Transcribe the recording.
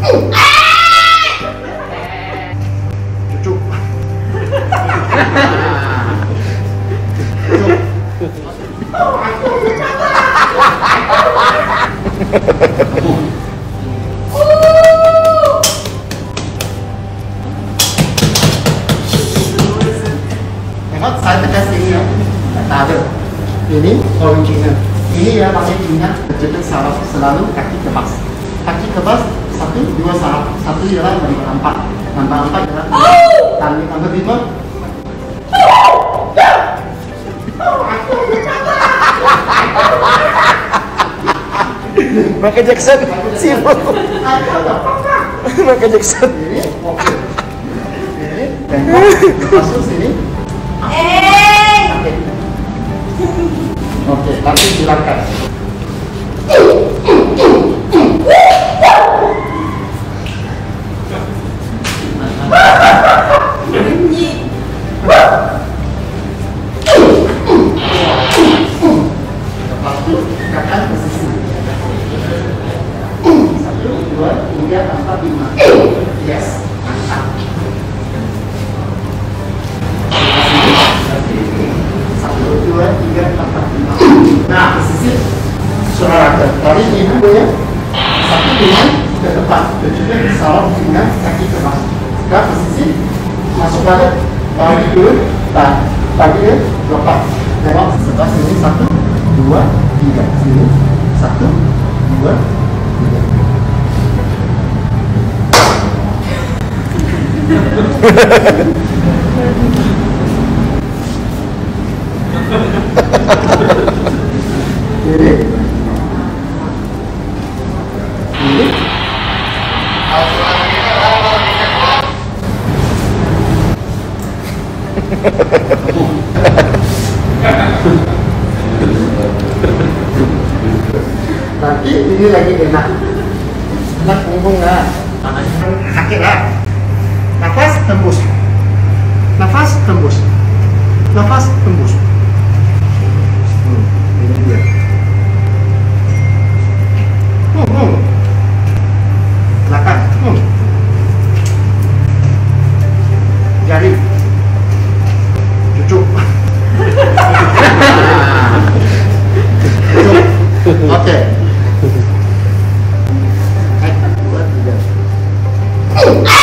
Cucuk. Tengok saya tekan sini ya. Tak ada. Ini original. Ini ya pakai ingat jepit saraf selalu kaki kebas. Kaki kebas 1, 2 saraf. 1 ialah nombor 4. Nombor 4 ialah tali nombor 5. Michael Jackson, sibuk. Michael Jackson. Ini, oke. Ini, tengok, masuk sini. Oke. Oke, nanti silakan. Lepas itu, tekan ke sisi. 1, 2, 3, 4, 5. Yes, mantap. 1, 2, 3, 4, 5. Nah, ke sisi saudara tadi ibu ya. 1 dengan ke depan, dan juga saraf dengan kaki ke bawah. Sekarang ke sisi masuk balik, bagi dulu, bagi dia lepas. Tengok sebelah sini 1, 2, 3. Sini 1, 2, 3. Ini nanti ini lagi enak punggung lah, sakit lah. Nafas tembus, nafas tembus, nafas tembus. Ini dia. Belakang. Jari. Cucuk. Cucuk. Oke. 1, 2, 3.